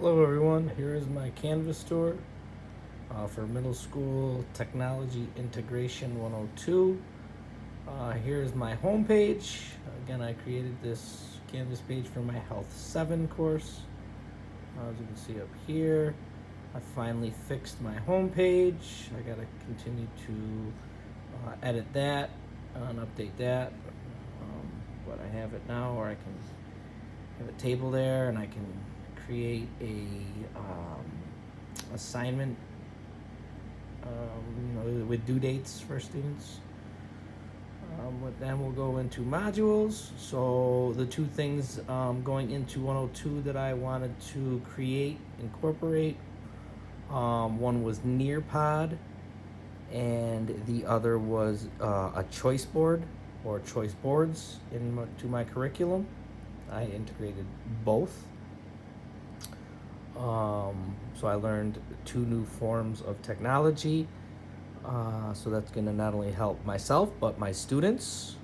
Hello everyone, here is my Canvas tour for Middle School Technology Integration 102. Here's my homepage. Again, I created this Canvas page for my Health 7 course. As you can see up here, I finally fixed my homepage. I gotta continue to edit that and update that. But I have it now, or I can have a table there and I can create a assignment with due dates for students. Then we'll go into modules. So the two things going into 102 that I wanted to incorporate, one was Nearpod and the other was a choice board or choice boards into my curriculum. I integrated both. So I learned two new forms of technology. So that's going to not only help myself, but my students,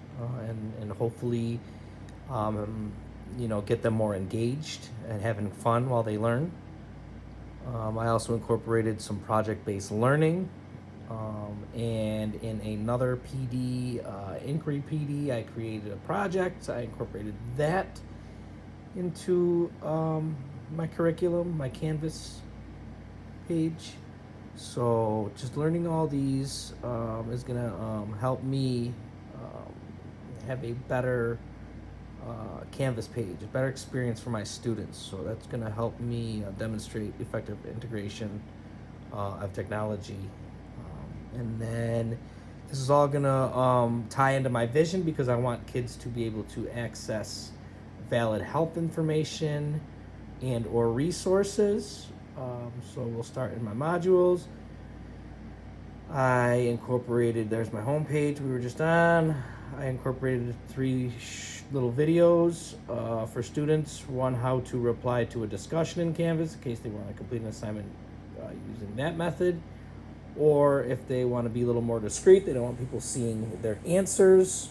and hopefully, get them more engaged and having fun while they learn. I also incorporated some project-based learning. And in another PD, Inquiry PD, I created a project. I incorporated that into my curriculum, my Canvas page. So just learning all these is gonna help me have a better Canvas page, a better experience for my students. So that's gonna help me demonstrate effective integration of technology. And then this is all gonna tie into my vision because I want kids to be able to access valid health information and or resources. So we'll start in my modules. I incorporated, there's my homepage we were just on. I incorporated three little videos for students. One, how to reply to a discussion in Canvas in case they want to complete an assignment using that method. Or if they want to be a little more discreet, they don't want people seeing their answers,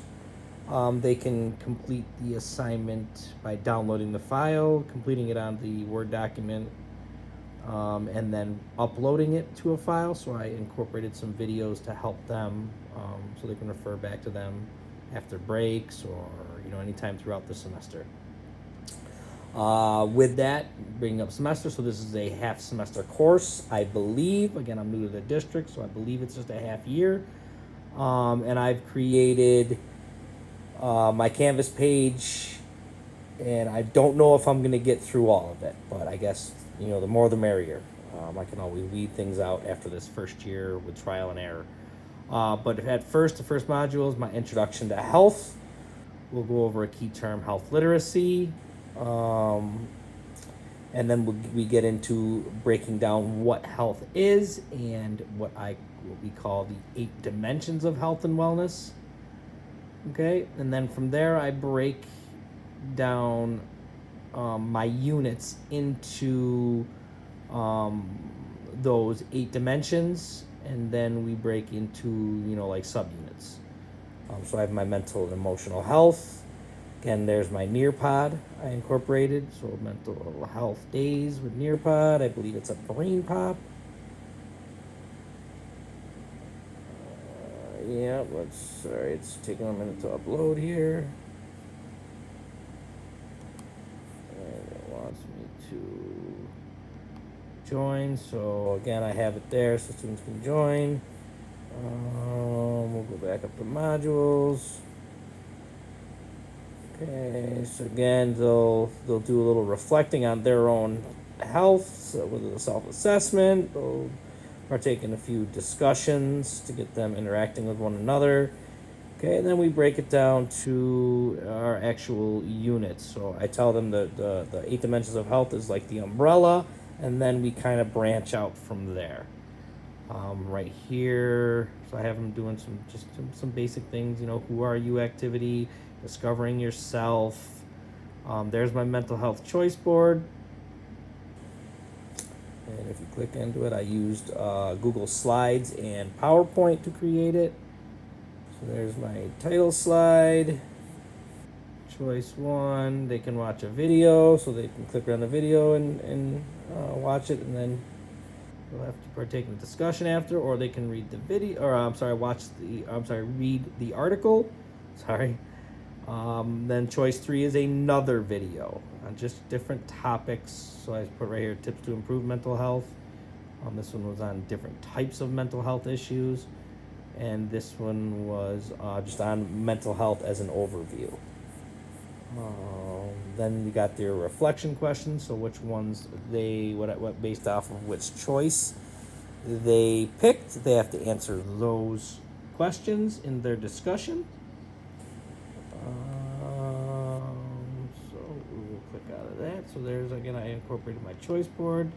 they can complete the assignment by downloading the file, completing it on the Word document, and then uploading it to a file. So I incorporated some videos to help them, so they can refer back to them after breaks or anytime throughout the semester. With that, bringing up semester, so this is a half semester course, I believe. Again, I'm new to the district, so I believe it's just a half year. And I've created my Canvas page, and I don't know if I'm going to get through all of it, but I guess, the more the merrier. I can always weed things out after this first year with trial and error. But at first, the first module is my introduction to health. We'll go over a key term, health literacy. And then we get into breaking down what health is and what we call the 8 dimensions of health and wellness. Okay, and then from there I break down my units into those 8 dimensions, and then we break into like subunits. So I have my mental and emotional health. Again, there's my Nearpod I incorporated. So mental health days with Nearpod. I believe it's a brain pop. Yeah, sorry, it's taking a minute to upload here. And it wants me to join. So again, I have it there so students can join. We'll go back up to modules. Okay, so again, they'll do a little reflecting on their own health with a self-assessment. They'll partake in a few discussions to get them interacting with one another. Okay, and then we break it down to our actual units. So I tell them the 8 dimensions of health is like the umbrella, and then we kind of branch out from there. Right here, so I have them doing some basic things, who are you activity, discovering yourself. There's my mental health choice board. And if you click into it, I used Google Slides and PowerPoint to create it. So there's my title slide, Choice 1, they can watch a video, so they can click on the video and watch it, and then they'll have to partake in the discussion after, or they can read the video, or read the article. Sorry. Then choice 3 is another video on just different topics. So I put right here tips to improve mental health. This one was on different types of mental health issues, and this one was just on mental health as an overview. Then we got their reflection questions. So which ones what based off of which choice they picked. They have to answer those questions in their discussion. So we will click out of that. So there's, again, I incorporated my choice board.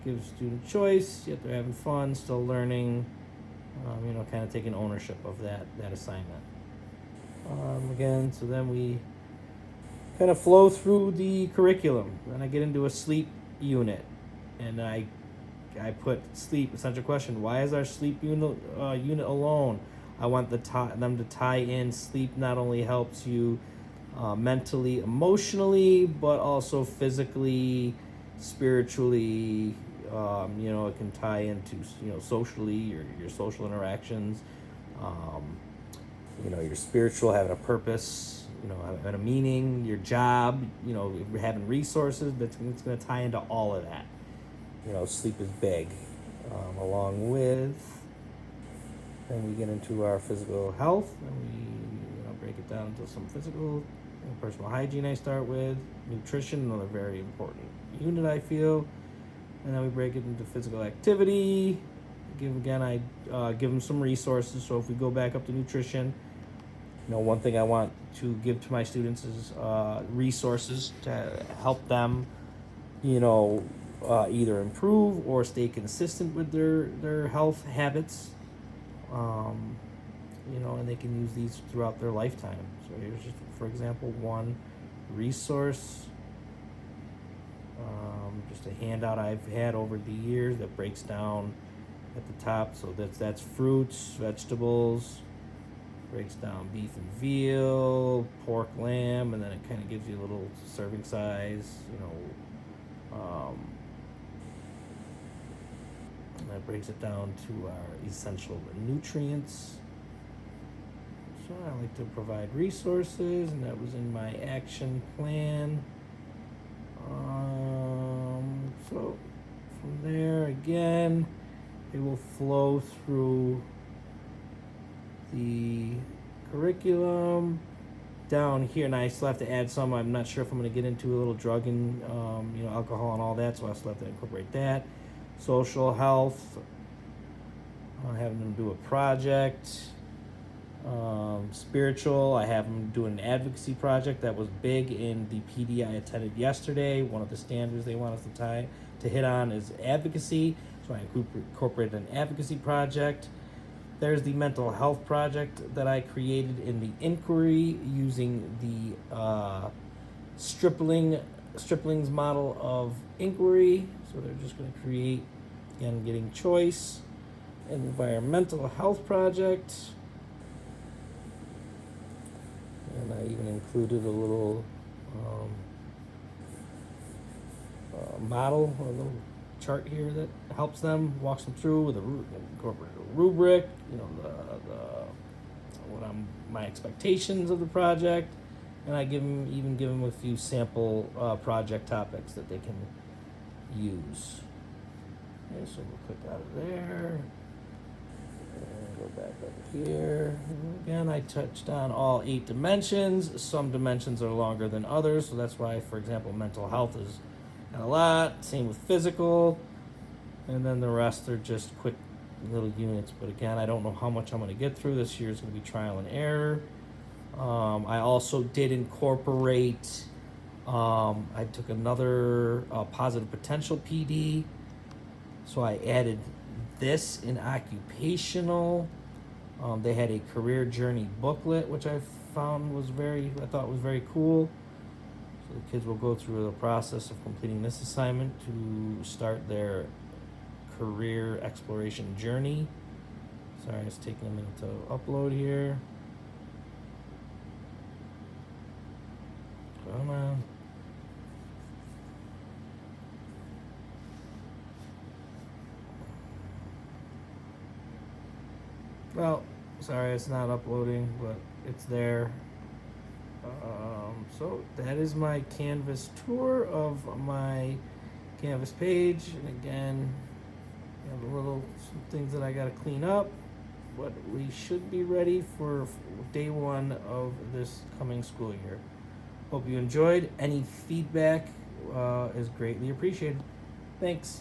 Gives student choice, yet they're having fun, still learning, kind of taking ownership of that assignment. Again, so then we kind of flow through the curriculum. Then I get into a sleep unit, and I put sleep, essential question, why is our sleep unit alone? I want them to tie in sleep not only helps you mentally, emotionally, but also physically, spiritually. It can tie into, socially, your social interactions, your spiritual, having a purpose, having a meaning, your job, having resources. It's going to tie into all of that. Sleep is big. Along with, then we get into our physical health, and we break it down into some physical, personal hygiene I start with, nutrition, another very important unit I feel. And then we break it into physical activity. I give them some resources. So if we go back up to nutrition, one thing I want to give to my students is resources to help them, either improve or stay consistent with their health habits. And they can use these throughout their lifetime. So here's just, for example, one resource. Just a handout I've had over the years that breaks down at the top. So that's fruits, vegetables, breaks down beef and veal, pork, lamb, and then it kind of gives you a little serving size, and that breaks it down to our essential nutrients. So I like to provide resources, and that was in my action plan. So from there, again, it will flow through the curriculum down here, and I still have to add some. I'm not sure if I'm going to get into a little drug and alcohol and all that, so I still have to incorporate that. Social health, having them do a project. Spiritual, I have them do an advocacy project that was big in the PD I attended yesterday. One of the standards they want us to hit on is advocacy, so I incorporated an advocacy project. There's the mental health project that I created in the inquiry using the Stripling's model of inquiry. So they're just going to create, again, getting choice. Environmental health project. And I even included a little model, a little chart here that helps them, walks them through with incorporated a rubric, my expectations of the project, and I give them a few sample project topics that they can use. Okay, so we'll click out of there. And go back over here. Again, I touched on all 8 dimensions. Some dimensions are longer than others, so that's why, for example, mental health is a lot. Same with physical. And then the rest are just quick little units. But again, I don't know how much I'm going to get through. This year is going to be trial and error. I also did incorporate, I took another positive potential PD. So I added this in occupational. They had a career journey booklet, which I thought was very cool. So the kids will go through the process of completing this assignment to start their career exploration journey. Sorry, it's taking a minute to upload here. Come on. Well, sorry it's not uploading, but it's there. So that is my Canvas tour of my Canvas page. And again, I have some things that I got to clean up, but we should be ready for day one of this coming school year. Hope you enjoyed. Any feedback is greatly appreciated. Thanks.